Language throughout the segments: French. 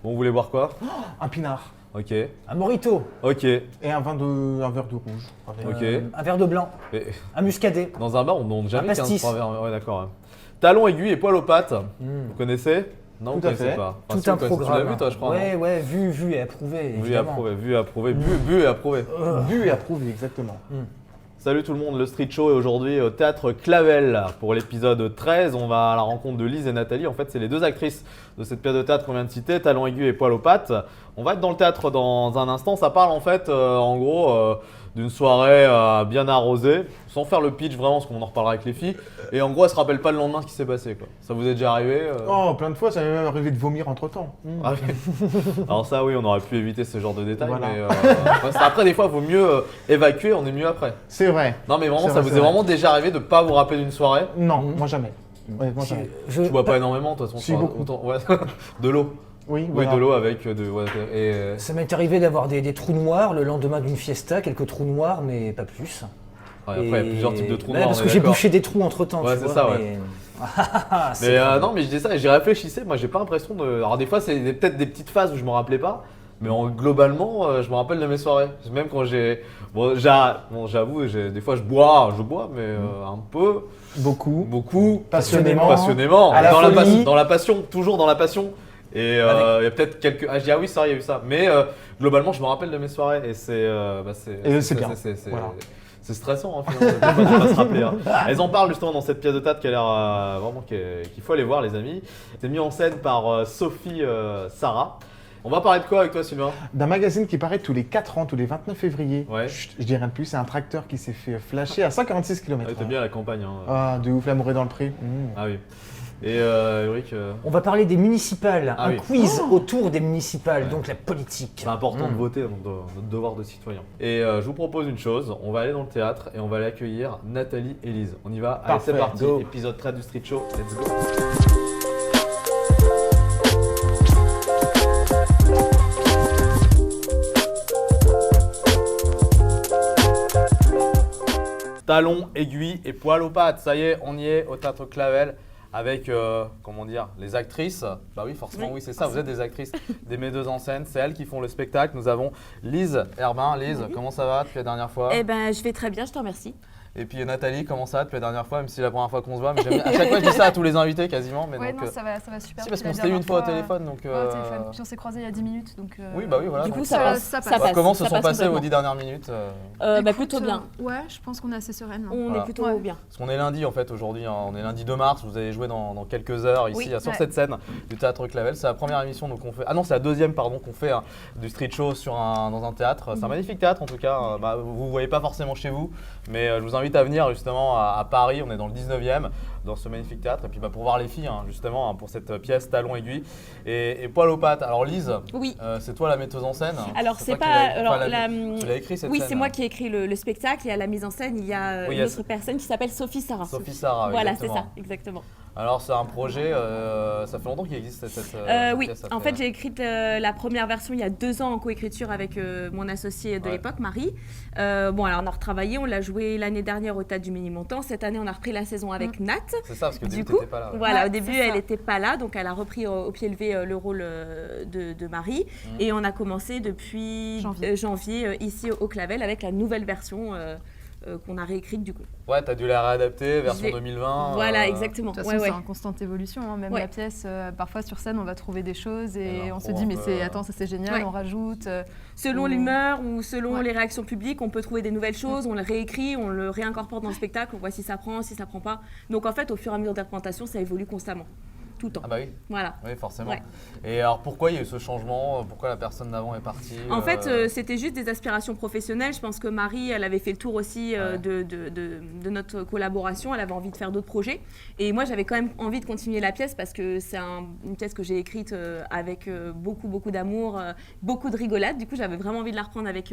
Bon, vous voulez boire quoi? Un pinard, Ok. Un mojito, Ok. et un verre de rouge. avec- Ok. un verre de blanc, Et un muscadet. dans un bar, on ne demande jamais 15 pastis. pour un verre. Ouais, d'accord. Ouais. Talons aiguilles et poils aux pattes. Mm. Vous connaissez? Non, Tout vous à connaissez fait. pas. Tout si, un vous connaissez, programme. Tu l'as vu, toi, je crois. Ouais, non ouais, vu et approuvé. Vu et évidemment. approuvé, vu et approuvé, bu et approuvé. Bu et approuvé, exactement. Salut tout le monde, le Street Show est aujourd'hui au Théâtre Clavel pour l'épisode 13. On va à la rencontre de Lise et Nathalie. En fait, c'est les deux actrices de cette pièce de théâtre qu'on vient de citer, Talons aigus et poils aux pattes. On va être dans le théâtre dans un instant. Ça parle en fait, en gros, d'une soirée bien arrosée, sans faire le pitch vraiment, parce qu'on en reparlera avec les filles. Et en gros, elles se rappellent pas le lendemain ce qui s'est passé, quoi. Ça vous est déjà arrivé Oh, plein de fois, ça m'est même arrivé de vomir entre temps. Ah oui. Alors ça, oui, on aurait pu éviter ce genre de détails. Voilà. Mais après, des fois, il vaut mieux évacuer. On est mieux après. C'est vrai. Non, mais vraiment, C'est ça vrai, vous c'est est vrai. vraiment déjà arrivé de pas vous rappeler d'une soirée? Non, moi jamais. Honnêtement, jamais. Tu bois pas énormément, de toute façon. Si, beaucoup. Ouais. De l'eau. Oui, Oui, voilà. de l'eau avec ouais, et Ça m'est arrivé d'avoir des trous noirs le lendemain d'une fiesta, quelques trous noirs, mais pas plus. ouais, après, il y a plusieurs types de trous Ouais, noirs. Parce on que est j'ai d'accord. bouché des trous entre temps. Ouais, tu c'est vois, ça, ouais. mais- Mais non, mais je dis ça et j'y réfléchissais. Moi, j'ai pas l'impression de. Alors, des fois, c'est peut-être des petites phases où je me rappelais pas. Mais globalement, je me rappelle de mes soirées. Même quand j'ai. Bon, j'avoue, des fois, je bois, mais un peu. Beaucoup. Passionnément. Passionnément. À la folie. Dans la passion, toujours dans la passion. Et il y a peut-être quelques. Ah, je dis, ah oui, ça, il y a eu ça. Mais globalement, je me rappelle de mes soirées. Et c'est. c'est bien. Voilà. C'est stressant, hein, finalement, de pas se rappeler. Hein. Elles en parlent justement dans cette pièce de théâtre qui a l'air vraiment qu'il faut aller voir, les amis. C'est mis en scène par Sophie Sarah. On va parler de quoi avec toi, Sylvain? D'un magazine qui paraît tous les 4 ans, tous les 29 février. Ouais. Chut, je dis rien de plus, c'est un tracteur qui s'est fait flasher à 146 km. Ah, t'es bien à la campagne. Hein. Ah, de ouf, l'amour est dans le pré. Ah oui. Et Ulrich, On va parler des municipales, Ah un oui. quiz autour des municipales, Ouais. donc la politique. c'est important de voter, donc notre devoir de citoyen. Et je vous propose une chose, on va aller dans le théâtre et on va aller accueillir Nathalie et Lise. On y va? Allez, Parfait, c'est parti, go. épisode 13 du Street Show, let's go. Talons, aiguilles et poils aux pattes. Ça y est, on y est au Théâtre Clavel avec, comment dire, les actrices. Bah oui, forcément, oui, c'est ça, vous êtes des actrices, des metteuses en scène. C'est elles qui font le spectacle. Nous avons Lise Herbin. Lise, comment ça va depuis la dernière fois? Eh ben, je vais très bien, je te remercie. Et puis Nathalie, comment ça va depuis la dernière fois, même si c'est la première fois qu'on se voit. Mais j'aime bien- à chaque fois, je dis ça à tous les invités quasiment. Mais Ouais, donc, non, ça va super. si, parce Puis qu'on la s'était eu une dernière fois au téléphone. Donc, Ouais, au téléphone. Puis on s'est croisés il y a 10 minutes. Donc, oui, bah oui, voilà. Du donc, coup, ça ça passe. passe. Ça passe, comment se ça sont passe passées vos complètement. 10 dernières minutes Bah, écoute, plutôt bien. Ouais, je pense qu'on est assez sereine. On Voilà. est plutôt Ouais. bien. Parce qu'on est lundi en fait aujourd'hui, hein. On est lundi 2 mars, vous allez jouer dans quelques heures ici Oui. sur Ouais. cette scène du Théâtre Clavel. C'est la première émission donc on fait. Ah non, c'est la deuxième pardon qu'on fait hein, du street show dans un théâtre. C'est un magnifique théâtre en tout cas. Bah, vous ne voyez pas forcément chez vous, mais je vous invite à venir justement à Paris. On est dans le 19e, dans ce magnifique théâtre. Et puis bah, pour voir les filles hein, justement hein, pour cette pièce Talons aiguilles et poils aux pattes. Alors Lise, Oui. c'est toi la metteuse en scène. Alors, c'est toi qui pas. l'as- Alors, enfin, la- tu l'as écrit cette Oui, scène. c'est moi qui ai écrit le spectacle et à la mise en scène, il y a Oui, une il y a autre personne qui s'appelle Sophie Sarah. Sophie Sarah. Voilà, c'est exactement. ça, exactement. Alors c'est un projet, ça fait longtemps qu'il existe cette Oui, pièce, ça en fait- fait, j'ai écrit la première version il y a 2 ans en coécriture avec mon associé de Ouais. l'époque, Marie. Bon, alors on a retravaillé, on l'a joué l'année dernière au Théâtre du Ménilmontant. Cette année, on a repris la saison avec Nat. C'est ça, parce que Du du coup, t'étais pas là. Ouais. Voilà, Ouais, au début, c'est ça. elle n'était pas là, donc elle a repris au pied levé le rôle de Marie. Et on a commencé depuis janvier ici au Clavel avec la nouvelle version qu'on a réécrite du coup. Ouais, t'as dû la réadapter, version J'ai- 2020. Voilà, exactement. De toute façon, Ouais, c'est ouais. en constante évolution. Hein. Même Ouais. la pièce, parfois sur scène, on va trouver des choses Elle et en on se prend dit, un mais peu, attends, ça c'est génial, Ouais. on rajoute. Selon Ou- l'humeur ou selon Ouais. les réactions publiques, on peut trouver des nouvelles choses, on le réécrit, on le réincorpore dans le spectacle, on voit si ça prend, si ça prend pas. Donc en fait, au fur et à mesure des représentations, ça évolue constamment, tout le temps. Ah bah oui, Voilà. oui forcément. Ouais. Et alors pourquoi il y a eu ce changement? Pourquoi la personne d'avant est partie? En fait, c'était juste des aspirations professionnelles. Je pense que Marie, elle avait fait le tour aussi Ouais. de notre collaboration. Elle avait envie de faire d'autres projets. Et moi, j'avais quand même envie de continuer la pièce parce que c'est une pièce que j'ai écrite avec beaucoup d'amour, beaucoup de rigolade. Du coup, j'avais vraiment envie de la reprendre avec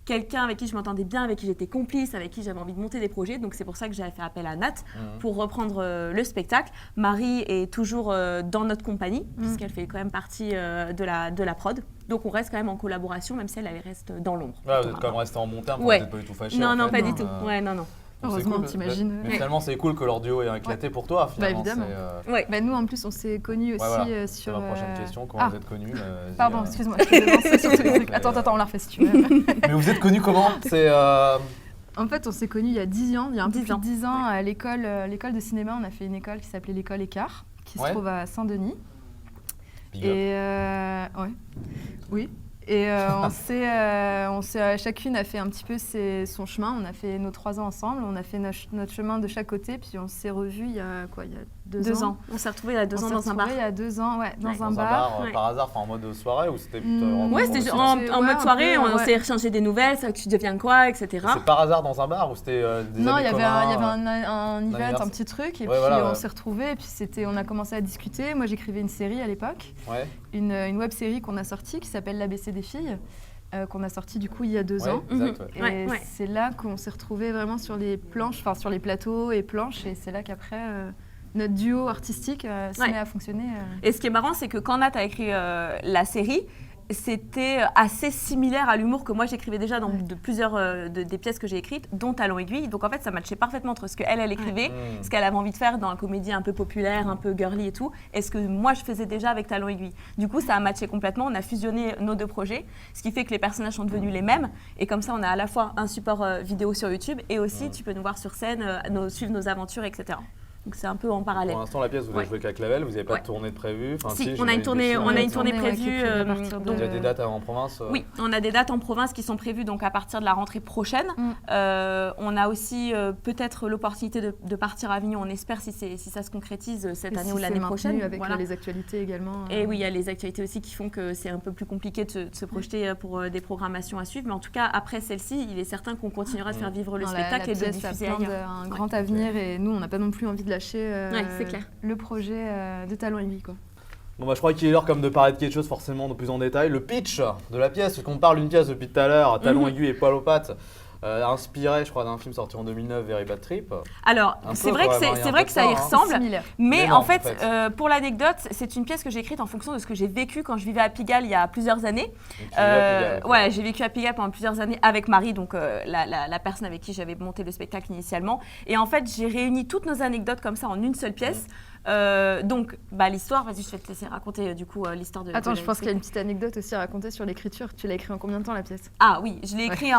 quelqu'un avec qui je m'entendais bien, avec qui j'étais complice, avec qui j'avais envie de monter des projets. Donc c'est pour ça que j'avais fait appel à Nat pour reprendre le spectacle. Marie est toujours dans notre compagnie, puisqu'elle fait quand même partie de la prod. Donc on reste quand même en collaboration, même si elle reste dans l'ombre. Ouais, vous êtes quand même resté en bon terme, Ouais. vous n'êtes pas du tout fâchés. Non, en non, fait, pas du hein, tout. Ouais, non, non. Donc, c'est Heureusement, cool. t'imagines. Mais finalement, c'est cool que leur duo ait éclaté pour toi, finalement. évidemment. Ouais. Bah, nous, en plus, on s'est connus aussi voilà. C'est sur. ma prochaine question. Comment vous êtes connus Pardon, excuse-moi, je te devance sur tous les trucs. Attends, on la refait si tu veux. Mais vous êtes connus comment? C'est. En fait, on s'est connus il y a 10 ans, il y a un peu 10 plus ans. de 10 ans, à l'école de cinéma. On a fait une école qui s'appelait l'école Écart, qui se trouve à Saint-Denis. Big up. Et ouais, oui. Et chacune a fait un petit peu son chemin. On a fait nos 3 ans ensemble, on a fait notre chemin de chaque côté, puis on s'est revus il y a quoi, il y a 2 ans. On s'est retrouvés il y a 2 ans dans un bar. Il y a 2 ans, ouais, dans Ouais. un bar. par hasard, en mode soirée ou c'était plutôt Ouais, c'était en mode soirée, on s'est échangé des nouvelles, ça, tu deviens quoi, etc. C'est par hasard dans un bar ou c'était des Non, amis il y avait communs, un event, anniversaire. un petit truc, et Ouais, puis voilà, on ouais. s'est retrouvés, et puis on a commencé à discuter. Moi, j'écrivais une série à l'époque, Ouais, une web série qu'on a sortie qui s'appelle l'ABC des filles, qu'on a sortie du coup il y a 2 ans. exact, ouais. Et Ouais. c'est là qu'on s'est retrouvés vraiment sur les planches, enfin sur les plateaux et planches, et c'est là qu'après notre duo artistique se met à fonctionner. Et ce qui est marrant, c'est que quand Nat a écrit la série, c'était assez similaire à l'humour que moi j'écrivais déjà dans plusieurs des pièces que j'ai écrites, dont Talon Aiguille. Donc en fait, ça matchait parfaitement entre ce qu'elle écrivait, ce qu'elle avait envie de faire dans la comédie un peu populaire, un peu girly et tout, et ce que moi je faisais déjà avec Talon Aiguille. Du coup, ça a matché complètement. On a fusionné nos 2 projets, ce qui fait que les personnages sont devenus les mêmes. Et comme ça, on a à la fois un support vidéo sur YouTube et aussi tu peux nous voir sur scène, suivre nos aventures, etc. Donc c'est un peu en parallèle. Pour l'instant, la pièce, vous avez joué qu'à Clavel, vous n'avez pas de tournée de prévue. Enfin, Si, on a j'imagine une tournée, que si, on a mais une tournée ouais, prévue. qui est prévue à partir de- Il y a des dates en province Oui, on a des dates en province qui sont prévues donc à partir de la rentrée prochaine. On a aussi peut-être l'opportunité de partir à Avignon. On espère si ça se concrétise cette Et année si ou l'année c'est prochaine. maintenu avec Voilà. les actualités également. Et oui, il y a les actualités aussi qui font que c'est un peu plus compliqué de se projeter pour des programmations à suivre. Mais en tout cas, après celle-ci, il est certain qu'on continuera de faire vivre le Non, spectacle la et de le pièce a diffuser plein ailleurs. un grand avenir, et nous, on n'a pas non plus envie de lâcher c'est clair. le projet de Talon Aiguille, quoi. Bon, bah, je crois qu'il est l'heure comme de parler de quelque chose forcément de plus en détail. Le pitch de la pièce, parce qu'on parle d'une pièce depuis tout à l'heure, Talon Aiguille et Poil aux pattes, inspiré, je crois, d'un film sorti en 2009, Very Bad Trip. Alors, Un c'est peu, vrai quand que même, il y a c'est un vrai peu que de ça ça, y hein. ressemble. Similaire. Mais non, en en fait, fait. pour l'anecdote, c'est une pièce que j'ai écrite en fonction de ce que j'ai vécu quand je vivais à Pigalle il y a plusieurs années. Donc, tu l'as payé, quoi. Ouais, j'ai vécu à Pigalle pendant plusieurs années avec Marie, donc la personne avec qui j'avais monté le spectacle initialement. Et en fait, j'ai réuni toutes nos anecdotes comme ça en une seule pièce. Donc, l'histoire, vas-y, je vais te laisser raconter du coup l'histoire de. Attends, de je pense qu'il y a une petite anecdote aussi à raconter sur l'écriture. Tu l'as écrit en combien de temps, la pièce? Ah oui, je l'ai écrit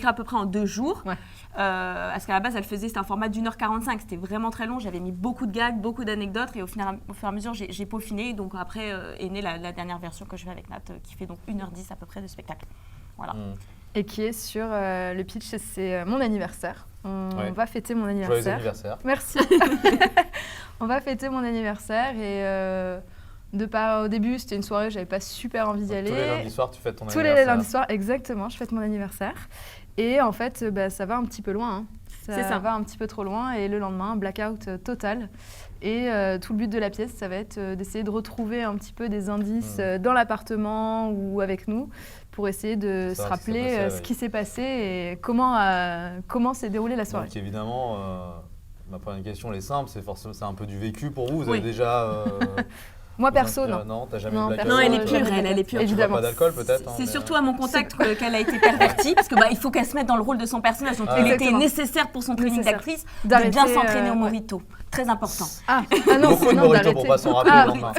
à peu près en 2 jours. Ouais. Parce qu'à la base, c'était un format d'1h45. C'était vraiment très long. J'avais mis beaucoup de gags, beaucoup d'anecdotes. Et au fur et à mesure, j'ai peaufiné. Donc après est née la dernière version que je fais avec Nat, qui fait donc 1h10 à peu près de spectacle. Voilà. Et qui est sur le pitch, c'est mon anniversaire. On va fêter mon Joyeux anniversaire. anniversaire. Merci. On va fêter mon anniversaire, et au début, c'était une soirée, j'avais pas super envie d'y aller. Tous les lundis soirs, tu fêtes ton Tous anniversaire. les lundis soirs, exactement, je fête mon anniversaire. Et en fait, ça va un petit peu loin. Hein. C'est ça. Va un petit peu trop loin, et le lendemain, blackout total. Et tout le but de la pièce, ça va être d'essayer de retrouver un petit peu des indices dans l'appartement ou avec nous, pour essayer de se rappeler ce qui s'est passé et comment s'est déroulée la soirée. Donc évidemment, ma première question, elle est simple, c'est un peu du vécu pour vous. Vous avez Oui. déjà... Moi, perso, non. Non, t'as jamais Non, eu de perso, Non, elle est blackout, pure, elle est pure. Tu bois Évidemment. pas d'alcool peut-être C'est mais, surtout à mon contact qu'elle a été pervertie, parce que il faut qu'elle se mette dans le rôle de son personnage. Donc, il était Exactement. nécessaire pour son training Nécessaire. d'actrice de D'arrêter, bien s'entraîner au ouais. mojito. Très important. Ah non, Beaucoup de sinon, mojito d'arrêter. pour pas s'en rappeler Ah, le lendemain.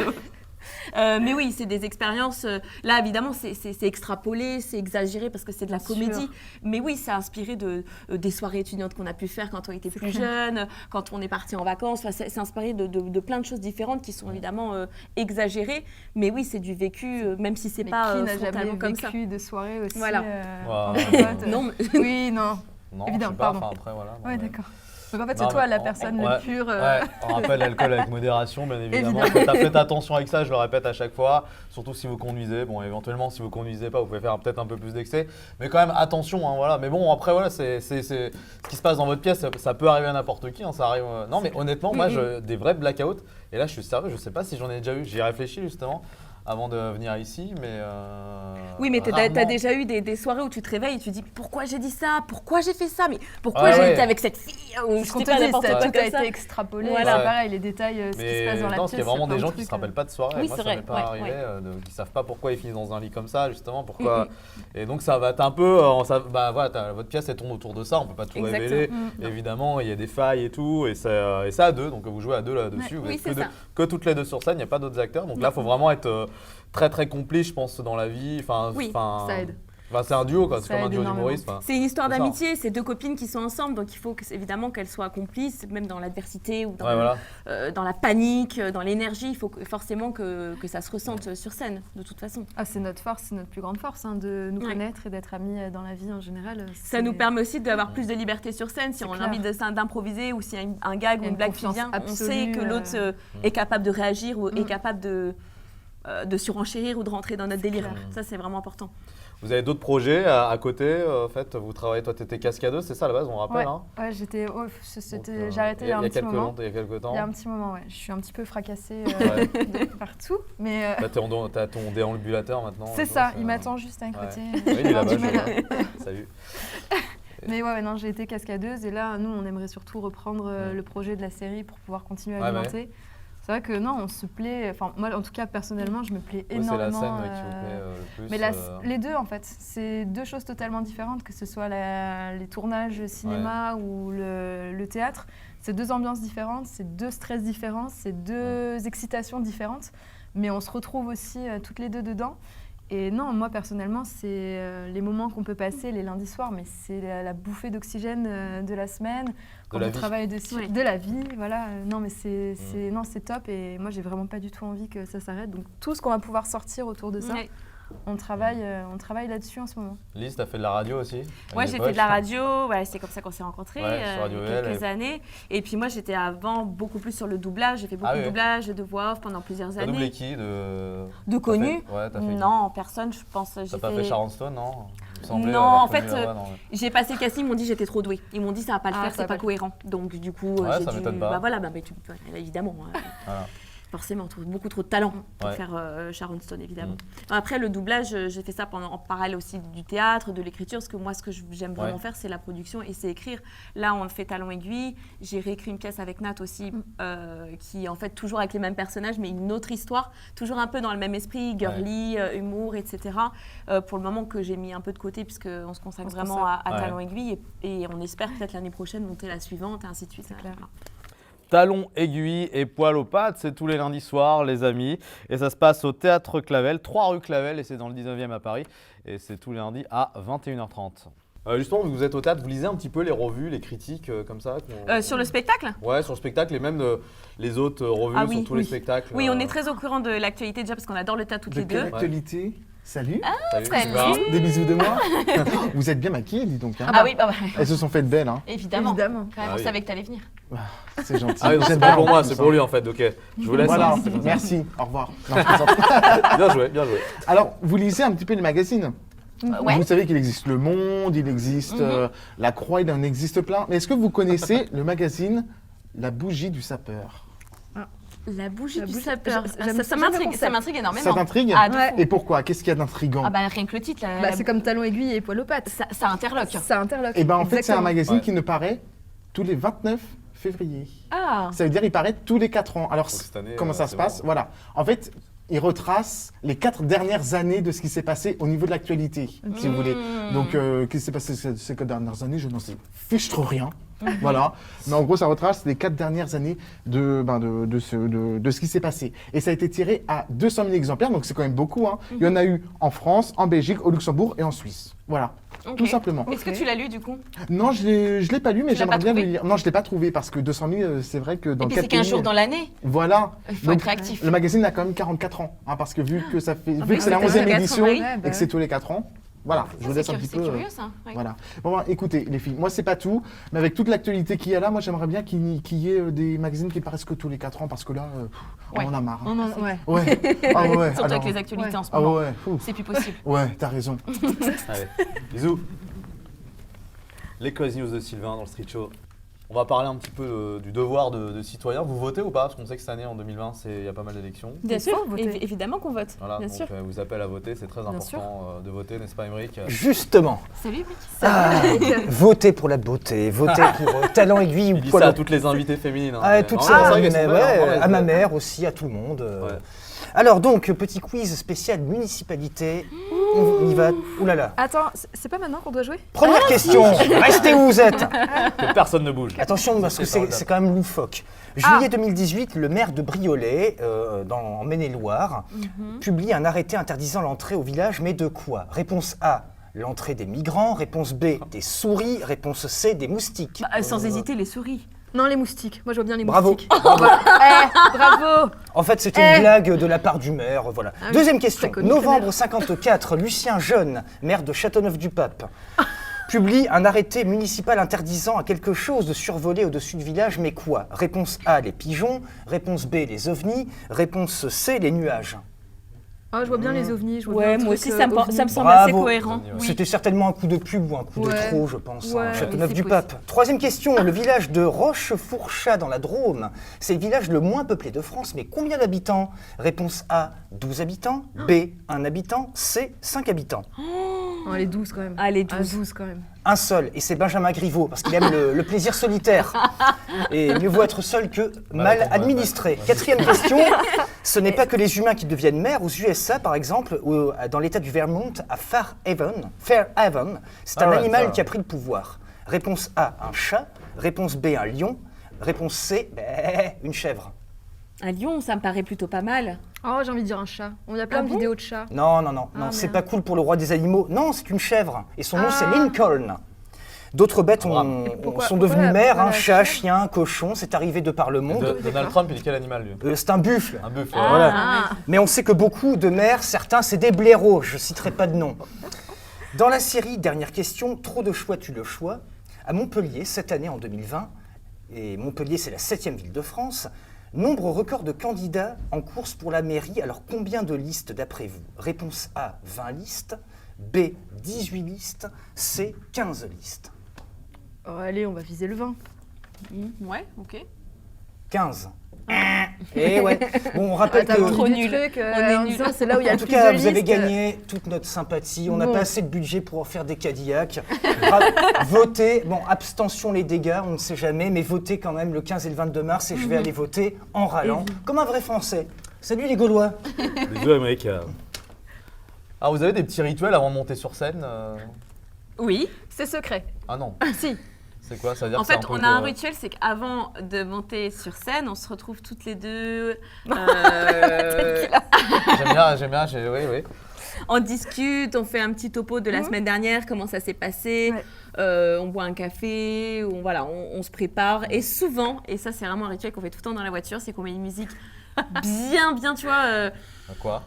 Mais oui, c'est des expériences. Là, évidemment, c'est extrapolé, c'est exagéré parce que c'est de la Sûr. comédie. Mais oui, c'est inspiré des soirées étudiantes qu'on a pu faire quand on était plus jeune, quand on est parti en vacances. Enfin, c'est inspiré de plein de choses différentes qui sont évidemment exagérées. Mais oui, c'est du vécu, même si c'est Mais pas qui n'a frontalement jamais comme ça. vécu de soirée aussi Voilà. entre potes, Non, mais- Oui, non. Non, Évidemment, je sais pas, pardon. enfin, après, voilà. bon, Ouais, mais- d'accord. Donc en fait, Non, c'est toi mais la personne ouais, le pure. Ouais, on rappelle l'alcool avec modération, bien évidemment. Évidemment. Faites attention avec ça, je le répète à chaque fois. Surtout si vous conduisez. Bon, éventuellement, si vous conduisez pas, vous pouvez faire peut-être un peu plus d'excès. Mais quand même, attention, hein, voilà. Mais bon, après, voilà, c'est ce qui se passe dans votre pièce, ça peut arriver à n'importe qui. Hein, ça arrive. Non, mais honnêtement, moi, des vrais blackouts. Et là, je suis sérieux, je sais pas si j'en ai déjà eu. J'y ai réfléchi justement. avant de venir ici, mais Oui, mais t'as rarement. déjà eu des soirées où tu te réveilles et tu te dis pourquoi j'ai dit ça, pourquoi j'ai fait ça, mais pourquoi Ouais, j'ai ouais. été avec cette fille ou Ce je qu'on sais te pas, dit, n'importe tout quoi a comme ça. été extrapolé. Voilà. C'est pareil, les détails, ce qui se passe dans la non, pièce. parce qu'il y a vraiment des gens qui trucs, se rappellent pas de soirée. Oui, Moi, c'est ça m'est vrai, pas ouais, arrivé, ouais. qui savent pas pourquoi ils finissent dans un lit comme ça, justement, pourquoi. Et donc ça va être un peu, voilà, votre pièce elle tourne autour de ça, on peut pas tout Exactement. révéler. Évidemment, il y a des failles et tout, et ça à deux, donc vous jouez à deux là-dessus, vous Oui, êtes c'est ça. que toutes les deux sur scène, il n'y a pas d'autres acteurs, donc là, il faut vraiment être très très complice, je pense, dans la vie. Oui, ça aide. C'est un duo, quoi. C'est Ça comme un aide duo énormément. d'humoristes. C'est une histoire C'est ça. d'amitié, c'est deux copines qui sont ensemble, donc il faut évidemment qu'elles soient complices, même dans l'adversité ou dans, Ouais, voilà. dans la panique, dans l'énergie, il faut forcément que ça se ressente sur scène, de toute façon. Ah, c'est notre force, c'est notre plus grande force de nous Ouais. connaître et d'être amis dans la vie en général. Ça nous permet aussi d'avoir plus de liberté sur scène. Si C'est on a clair. envie d'improviser ou s'il y a un gag Il ou y a une une blague qui confiance vient, on absolue, sait que l'autre est capable de réagir ou est Mm. capable de surenchérir ou de rentrer dans notre délire. clair. Ça, c'est vraiment important. Vous avez d'autres projets à côté, en fait, vous travaillez, toi, tu étais cascadeuse, c'est ça à la base, on rappelle. Ouais, hein ouais, Donc, j'ai arrêté il y a un petit moment. Il y a quelques temps. Il y a un petit moment, ouais. Je suis un petit peu fracassée Ouais. de partout, mais Bah, t'as ton déambulateur maintenant. c'est donc, ça. Il m'attend juste à un Ouais. côté. Oui, il est là-bas, Du je mal le à- vois. Salut. Mais ouais, non, j'ai été cascadeuse et là, nous, on aimerait surtout reprendre le projet de la série pour pouvoir continuer à Ouais, alimenter. C'est vrai que non, on se plaît. Enfin, moi, en tout cas, personnellement, je me plais Ouais, c'est la énormément. scène qui vous plaît le plus. Mais les deux, en fait, c'est deux choses totalement différentes, que ce soit les tournages cinéma ou le théâtre. C'est deux ambiances différentes, c'est deux stress différents, c'est deux excitations différentes. Mais on se retrouve aussi toutes les deux dedans. Et non, moi personnellement, c'est les moments qu'on peut passer les lundis soirs, mais c'est la bouffée d'oxygène de la semaine, quand la on vie. travaille dessus, Oui. de la vie, voilà. Non, mais c'est top et moi j'ai vraiment pas du tout envie que ça s'arrête. Donc tout ce qu'on va pouvoir sortir autour de ça, Ouais. on travaille là-dessus en ce moment. Lise, t'as fait de la radio aussi à Ouais, une j'ai époque. fait de la radio, ouais, c'est comme ça qu'on s'est rencontrés Ouais, sur Radio il y a L, quelques années. Et puis moi, j'étais avant beaucoup plus sur le doublage. J'ai fait beaucoup Ah de oui. doublage, de voix off pendant plusieurs T'as doublé années. qui De connus. Ouais, t'as fait qui Non, personne, je pense. T'as J'ai pas fait Sharon Stone, non Il me semblait Non, avoir en connu fait, là-bas, non. j'ai passé le casting, ils m'ont dit que j'étais trop douée. Ils m'ont dit ça va pas le Ah, faire, ça c'est va pas pas le cohérent. Donc du coup, Ouais, j'ai ça dû. m'étonne pas. Bah voilà, évidemment. Voilà. Forcément, on trouve beaucoup trop de talent pour Ouais. faire Sharon Stone, évidemment. Après, le doublage, j'ai fait ça en parallèle aussi du théâtre, de l'écriture, parce que moi, ce que j'aime vraiment Ouais. faire, c'est la production et c'est écrire. Là, on fait Talon Aiguille. J'ai réécrit une pièce avec Nat aussi, qui est en fait toujours avec les mêmes personnages, mais une autre histoire, toujours un peu dans le même esprit, girly, humour, etc. Pour le moment, que j'ai mis un peu de côté, puisqu'on se consacre On se vraiment à Ouais. Talon Aiguille, et on espère peut-être l'année prochaine monter la suivante, et ainsi de suite. C'est clair. Voilà. Talons, aiguilles et poils aux pattes, c'est tous les lundis soirs, les amis. Et ça se passe au Théâtre Clavel, 3 rue Clavel, et c'est dans le 19e à Paris. Et c'est tous les lundis à 21h30. Justement, vous êtes au théâtre, vous lisez un petit peu les revues, les critiques comme ça Sur le spectacle Ouais, sur le spectacle et même les autres revues Ah oui, sur tous les oui. spectacles. Oui, on est très au courant de l'actualité déjà, parce qu'on adore le théâtre toutes De les quelle deux. actualité? Salut. Salut, salut. tu vas Des bisous de moi. Vous êtes bien maquillées, dis donc. Hein. Ah oui, bah, Elles se sont faites belles, hein. évidemment. Évidemment. Quand même, Ah on oui. savait que t'allais venir. C'est gentil. Ah oui, non, c'est J'aime pas bien pour moi, tout c'est ça. pour lui en fait. Ok, je vous laisse. Voilà, hein, c'est comme ça. merci, au revoir. Non, je plaisante. Bien joué, bien joué. Alors, vous lisez un petit peu les magazines. Ouais. Vous savez qu'il existe Le Monde, il existe La Croix, il en existe plein. Mais est-ce que vous connaissez le magazine La Bougie du Sapeur? La bougie La du bougie- sapeur. j'aime Ça bien le m'intrigue, concept. ça m'intrigue énormément. Ça t'intrigue? Ah, de Ouais. fou. Et pourquoi? Qu'est-ce qu'il y a d'intriguant? Ah bah rien que le titre, Bah, c'est comme talons aiguilles et poils aux pattes. ça interloque. Ça interloque. Eh ben en fait, c'est un Exactement. magazine Ouais. qui ne paraît tous les 29 février. Ah. Ça veut dire il paraît tous les 4 ans. Alors, Donc, cette année, comment ça c'est se passe? bon. Voilà. En fait, il retrace les 4 dernières années de ce qui s'est passé au niveau de l'actualité, si vous voulez. Donc, qu'est-ce qui s'est passé ces 4 dernières années? Je n'en sais fiche trop rien. Voilà. Mais en gros, ça retrace les 4 dernières années de ce qui s'est passé. Et ça a été tiré à 200 000 exemplaires, donc c'est quand même beaucoup. Hein. Il y en a eu en France, en Belgique, au Luxembourg et en Suisse. Voilà. Ok. Tout simplement. Est-ce que tu l'as lu du coup? Non, je ne l'ai pas lu, mais Tu l'as j'aimerais pas bien le trouvé? lire. Non, je ne l'ai pas trouvé parce que 200 000, c'est vrai que dans Et puis quel c'est 15 pays, jours dans l'année. Voilà. Il faut Donc, être réactif. le magazine a quand même 44 ans, hein, parce que vu que ça fait, vu oui, que c'est la c'est 11e 44, édition oui. et que c'est tous les 4 ans, voilà, je vous laisse un petit C'est peu. curieux ça. Ouais. Voilà. Bon, bah, écoutez, les filles, moi c'est pas tout, mais avec toute l'actualité qu'il y a là, moi j'aimerais bien qu'il y ait des magazines qui paraissent que tous les 4 ans, parce que là, Ouais. on en a marre. hein. Ouais. Ouais. Ah ouais. Surtout alors- avec les actualités ouais. en ce Ah moment. ouais. Ouf. C'est plus possible. Ouais, t'as raison. Allez, bisous. Les Cause News de Sylvain dans le Street Show. On va parler un petit peu du devoir de citoyen. Vous votez ou pas? Parce qu'on sait que cette année, en 2020, il y a pas mal d'élections. Bien Il sûr, faut voter. évidemment qu'on vote. Voilà, bien donc sûr. vous appelle à voter, c'est très Bien sûr. important de voter, n'est-ce pas, Émeric? Justement, Salut, Brick. votez pour la beauté, votez pour Talent Aiguille ou Il dit Poil ça au à toutes les invitées féminines. Ah, toutes Non, ces mais c'est vrai qu'elles mais sont belles, hein, ouais, vraiment, à ma elles- mère aussi, à tout le monde. Ouais. Alors donc, petit quiz spécial municipalité. On y va. Ouh là là. Attends, c'est pas maintenant qu'on doit jouer? Première question. Restez où vous êtes. Que personne ne bouge. Attention parce que c'est quand même loufoque. Juillet 2018, le maire de Briolet, en Maine-et-Loire, publie un arrêté interdisant l'entrée au village, mais de quoi? Réponse A, l'entrée des migrants. Réponse B, des souris. Réponse C, des moustiques. Sans hésiter, les souris. Non, les moustiques. Moi, je vois bien les Bravo. moustiques. Bravo. En fait, c'était une blague de la part du maire, voilà. Ah oui, Deuxième question. très connu, le Novembre maire. 54, Lucien Jeune, maire de Châteauneuf-du-Pape, publie un arrêté municipal interdisant à quelque chose de survoler au-dessus du village, mais quoi? Réponse A, les pigeons. Réponse B, les ovnis. Réponse C, les nuages. Ah, je vois bien les ovnis. Je vois Ouais, bien un moi truc, aussi, ça me ovni. semble assez Bravo. cohérent. Oui. C'était certainement un coup de pub ou un coup de Ouais. trop, je pense. Ouais, oui, Châteauneuf-du-Pape. Troisième question. Le village de Rochefourchat dans la Drôme, c'est le village le moins peuplé de France, mais combien d'habitants? Réponse A, 12 habitants. B, 1 habitant. C, 5 habitants. Oh, les 12 quand même. Allez, Ah, 12. 12 quand même. Un seul, et c'est Benjamin Griveaux, parce qu'il aime le plaisir solitaire. Et mieux vaut être seul que mal attends, administré. Quatrième question, ce n'est pas que les humains qui deviennent maires. Aux USA, par exemple, ou dans l'état du Vermont, à Fairhaven, c'est un Ah ouais, animal ça. qui a pris le pouvoir. Réponse A, un chat. Réponse B, un lion. Réponse C, une chèvre. Un lion, ça me paraît plutôt pas mal. Oh, j'ai envie de dire un chat. On y a plein Ah de bon vidéos de chats. Non, Ah, c'est merde. pas cool pour le roi des animaux. Non, c'est une chèvre. Et son nom, c'est Ah. Lincoln. D'autres bêtes Pourquoi- sont devenues pourquoi maires, la chat, chèvre chien, cochon, c'est arrivé de par le monde. Donald Trump, il est quel animal, lui? C'est un buffle. Un buffle. Voilà. Ah. Mais on sait que beaucoup de maires, certains, c'est des blaireaux, je citerai pas de nom. Dans la série Dernière question, trop de choix tue le choix, à Montpellier, cette année en 2020, et Montpellier c'est la 7e ville de France, nombre record de candidats en course pour la mairie, alors combien de listes d'après vous? Réponse A, 20 listes, B, 18 listes, C, 15 listes. Oh, allez, on va viser le 20. Ouais, ok. 15. Et ouais. Bon, on rappelle T'as que... vendu Trop du nul. truc, On est en nul. disant, c'est là où il y a En le tout plus cas, de vous avez listes. gagné toute notre sympathie. On n'a Bon. pas assez de budget pour en faire des Cadillacs. Votez. Bon, abstention les dégâts, on ne sait jamais, mais votez quand même le 15 et le 22 mars et je vais aller voter en râlant, comme un vrai Français. Salut les Gaulois. Bisous, Émeric. Ah, vous avez des petits rituels avant de monter sur scène Oui. C'est secret. Ah non. Si. C'est quoi? Ça veut dire En que c'est fait, un peu on a un quoi rituel, c'est qu'avant de monter sur scène, on se retrouve toutes les deux. J'aime bien, oui. On discute, on fait un petit topo de la semaine dernière, comment ça s'est passé. Ouais. On boit un café, on se prépare. Et souvent, et ça c'est vraiment un rituel qu'on fait tout le temps dans la voiture, c'est qu'on met une musique bien, tu vois. Quoi?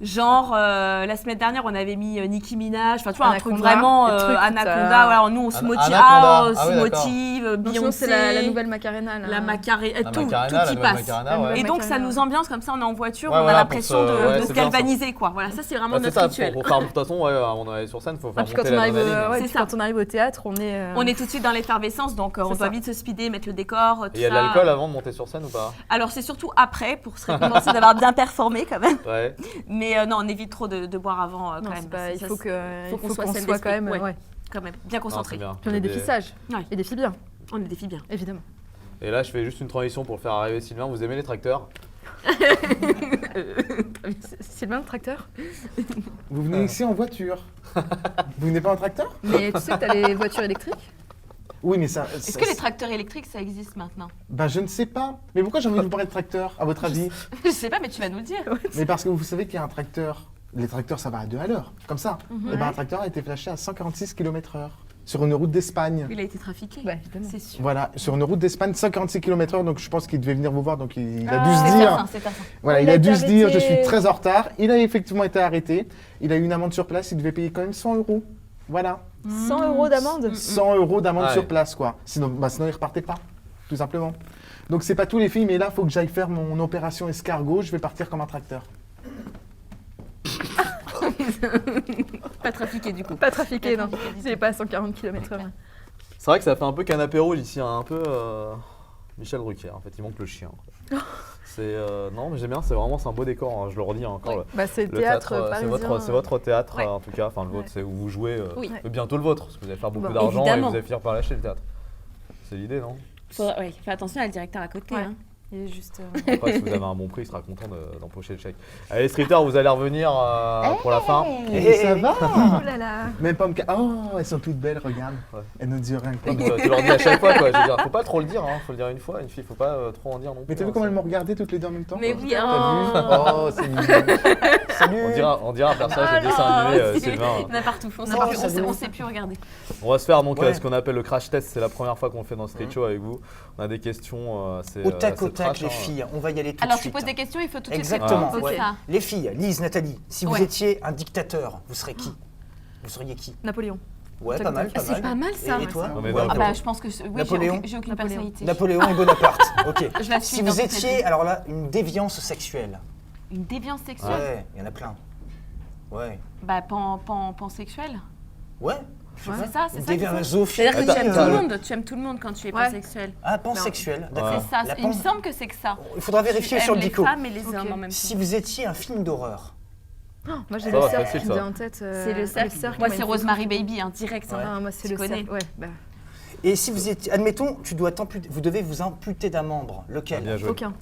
Genre, la semaine dernière, on avait mis Nicki Minaj, enfin, tu vois, un truc Anaconda, vraiment des trucs, Anaconda. Voilà, nous, on se motive, Anaconda. on Ah se oui, d'accord. motive, Non, sinon, Beyoncé, c'est la nouvelle Macarena. Là. la Macarena, La tout Macarena, y la nouvelle passe. Macarena, ouais. Et donc, ça Macarena. nous ambiance comme ça, on est en voiture, Ouais, on a voilà, l'impression pour se- ouais, de c'est se bien ça. galvaniser, quoi. Voilà, ça, c'est vraiment Ouais, c'est notre ça, rituel. pour faire, de toute façon, ouais, avant d'aller sur scène, il faut faire Ah, puis quand monter on, arrive, l'adrénaline. C'est puis ça. quand on arrive au théâtre, on est. On est tout de suite dans l'effervescence, donc on C'est doit ça. vite se speeder, mettre le décor, tout Et il y a de ça. l'alcool avant de monter sur scène ou pas? Alors, c'est surtout après, pour se récompenser d'avoir bien performé, quand même. Ouais. Mais non, on évite trop de boire avant, quand Non, même. c'est pas- Ça, il ça, faut faut qu'on qu'on soit soit, saine quand d'esprit, même. ouais. Ouais. Quand même, bien Non, c'est concentré. bien. Puis on est des filles sages. Ouais. Et des filles bien, On est des filles bien. évidemment. Et là, je fais juste une transition pour le faire arriver Sylvain. Vous aimez les tracteurs? Sylvain, le tracteur. Vous venez ici en voiture. Vous venez pas en tracteur? Mais tu sais que t'as les voitures électriques. Oui, mais ça. Est-ce que les tracteurs électriques, ça existe maintenant? Ben, je ne sais pas. Mais pourquoi j'ai envie de vous parler de tracteur, à votre avis? Je sais pas, mais tu vas nous le dire. Mais parce que vous savez qu'il y a un tracteur. Les tracteurs, ça va à 2 à l'heure, comme ça. Et ben, un tracteur a été flashé à 146 km/h sur une route d'Espagne. Il a été trafiqué. Bah, évidemment. C'est sûr. Voilà, sur une route d'Espagne, 146 km/h. Donc, je pense qu'il devait venir vous voir. Donc, il a dû Ah, se C'est dire. certain, c'est certain. Voilà, Il il a a dû été se dire, je arrêté. suis très en retard. Il a effectivement été arrêté. Il a eu une amende sur place. Il devait payer quand même 100 €. Voilà. 100 € d'amende. 100 € d'amende Ouais. sur place, quoi. Sinon, sinon, il repartait pas, tout simplement. Donc, c'est pas tous les films, mais là, il faut que j'aille faire mon opération escargot. Je vais partir comme un tracteur. Pas trafiqué, du coup. Pas trafiqué, non. Il est pas à 140 km/h. C'est vrai que ça fait un peu canapé rouge ici, hein, un peu Michel Drucker. En fait, il manque le chien. C'est non, mais j'aime bien. C'est un beau décor. Hein, je le redis encore. Ouais. Bah, c'est le Le théâtre c'est parisien. votre théâtre Ouais. en tout cas. Enfin, le vôtre, c'est où vous jouez. Oui. Bientôt le vôtre, parce que vous allez faire beaucoup Bon, d'argent et évidemment. vous allez finir par lâcher le théâtre. C'est l'idée, non? Ouais, fais attention à le directeur à côté. Ouais. Hein. Il est juste. Après, si vous avez un bon prix, il sera content d'empocher le chèque. Allez, Streeter, vous allez revenir pour la fin. Et ça va Oh là là. Même pas me Oh, elles sont toutes belles, regarde. Ouais. Elles nous disent rien que Comme pas. tu leur dis à chaque fois, quoi. Je veux dire, faut pas trop le dire, hein. Faut le dire une fois. Une fille, faut pas trop en dire non plus. Mais t'as vu hein, comment c'est- elles m'ont regardé toutes les deux en même temps? Mais oui, T'as oh. vu? Oh, c'est mignon. Salut. On dirait un personnage Ah de dessin là, animé, c'est- Sylvain. Il y en a partout. On Oh, sait ça plus, va. on sait plus regarder. On va se faire donc Ouais. ce qu'on appelle le crash test. C'est la première fois qu'on le fait dans Street Show avec vous. On a des questions. C'est Au tac, c'est au tac, trash, les hein. filles. On va y aller tout Alors de tu suite. poses des questions, il faut tout de suite Exactement. répondre. ouais. C'est ça. Les filles, Lise, Nathalie, si vous Ouais. étiez un dictateur, vous serez qui? Vous seriez qui? Napoléon. Ouais, Tac, pas mal, tac. pas Ah, c'est mal. pas mal, ça. Et toi? Non, mais Ouais, non, Ah pas bah mal. je pense que oui, Napoléon. j'ai aucune Napoléon. personnalité. Napoléon et Bonaparte. Ok. Je la suis Si dans vous toute étiez, la vie. alors là, une déviance sexuelle. Une déviance sexuelle. Ouais, il y en a plein. Ouais. Bah pansexuel. Ouais. C'est ça, c'est Une ça. déviance qu'il faut. zoophile. C'est-à-dire que tu aimes Attends, tout le attends. monde. Tu aimes tout le monde quand tu es Ouais. pansexuel. Ah, pansexuelle, d'accord. Ouais. C'est ça. La Il me pan- semble que c'est que ça. Il faudra vérifier Tu sur le aimes les dico. femmes et les Ok. hommes en même Si temps. vous étiez un film d'horreur. Moi, j'ai Ça le va, cercle facile, qui me ça. vient en tête. C'est le cercle. Moi, c'est Rosemary Baby, hein, direct. hein. Ah, moi, c'est Tu le connais. cercle. Ouais, bah, Et si vous étiez, admettons, vous devez vous amputer d'un membre. Ah, Lequel? bien joué. aucun.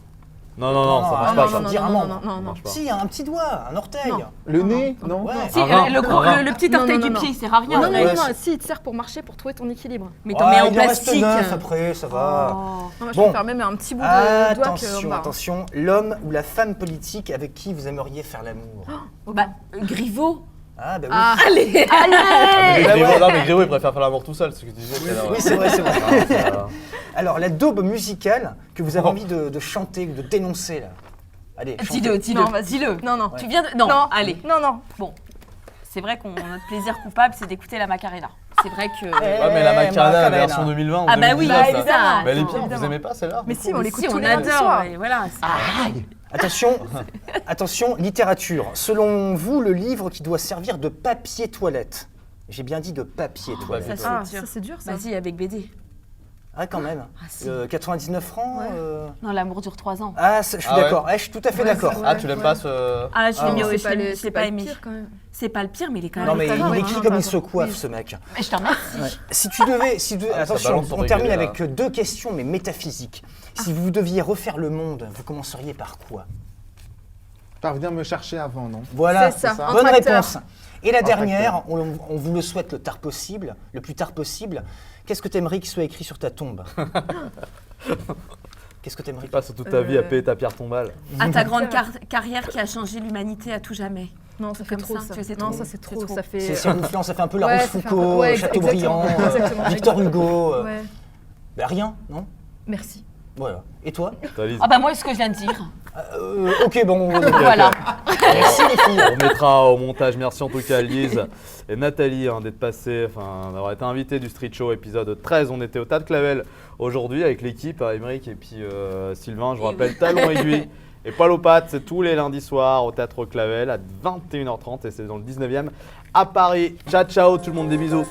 Non, non, non, ça Non, marche non, pas. non, ça. non, dire un membre. non, non. marche pas. Si, un petit doigt, un orteil. Non. Le nez? Non? Ouais. Si, Un rein, le, un rein. le petit Non, orteil non, du non, pied, non. il sert à rien. Non, non, Ouais, non, non, c'est- si, il te sert pour marcher, pour trouver ton équilibre. Mais t'en mets Ah, en il en reste plastique. 9 après, ça va. Oh. Non, moi, je Bon. préfère même un petit bout de doigt que Attention, en bas. attention. L'homme ou la femme politique avec qui vous aimeriez faire l'amour? Bah, Griveaux. Ah, bah oui. Ah, Allez, Mais allez. Griveaux, non, mais Griveaux, il préfère faire l'amour tout seul, c'est ce que tu disais. tout à l'heure. Oui, c'est vrai, c'est vrai. Ah, c'est, Alors, la daube musicale que vous avez Oh. envie de chanter ou de dénoncer, là. Allez, chantez. Dis-le, Non, vas-y. dis-le. Non, non. Tu viens de. Non, Non, allez. Non, non. Bon, c'est vrai qu'on notre plaisir coupable, c'est d'écouter la Macarena. C'est vrai que. Ouais, mais la Macarena, la Macarena. version 2020 ou Ah bah oui, 2019, bah là. évidemment. Mais elle est bien, Évidemment. vous aimez pas celle-là? Mais si, on l'écoute Si, tous on les lundis adore. soirs. Et voilà. Attention, attention, littérature. Selon vous, le livre qui doit servir de papier toilette. J'ai bien dit de papier toilette. ça, c'est Ah, dur. ça, c'est dur, ça. Vas-y, avec BD. Ah, quand même. Ah, si. 99 francs. Ouais. Non, l'amour dure 3 ans. Ah, je suis Ah ouais. d'accord. Ah, je suis tout à fait Ouais, d'accord. c'est Ah, tu l'aimes Ouais. pas ce. Ah, je l'ai Ah, mis non, au C'est pas, je l'ai pas le aimé. pire, quand même. C'est pas le pire, mais il est quand même. Non, mais pas il grave, écrit non, comme pas il se grave. coiffe, Oui. ce mec. Mais je te remercie. Ouais. Si tu devais. ça Attention, balance ton on termine régalé, avec deux questions, mais métaphysiques. Si vous deviez refaire le monde, vous commenceriez par quoi? Par venir me chercher avant, non? Voilà, C'est ça, un bonne tracteur. réponse. Et la Un dernière, on vous le souhaite le plus tard possible. Qu'est-ce que tu aimerais qu'il soit écrit sur ta tombe? Qu'est-ce que tu aimerais Tu passes toute ta vie à payer ta pierre tombale. À ta grande carrière qui a changé l'humanité à tout jamais. Non, ça fait Comme trop, ça, ça. tu veux, c'est Non, trop. ça, c'est trop. C'est trop. Ça fait. C'est ronflant, ça fait un peu la Ouais, Rochefoucauld, ça fait un peu- ouais, Chateaubriand, exactement, exactement, Victor exactement. Hugo. Ouais. Bah, rien, non? Merci. Voilà. Et toi? T'as Lise. Ah bah moi, ce que je viens de dire. Ok, bon. Voilà. Merci les filles. On mettra au montage. Merci en tout cas à Lise et Nathalie d'être passées, d'avoir été invitées du Street Show épisode 13. On était au Théâtre Clavel aujourd'hui avec l'équipe, Aymeric et puis Sylvain. Je vous rappelle, Talon Aiguille et Poil aux pattes, c'est tous les lundis soirs au Théâtre Clavel à 21h30 et c'est dans le 19e à Paris. Ciao, ciao tout le monde, des bisous.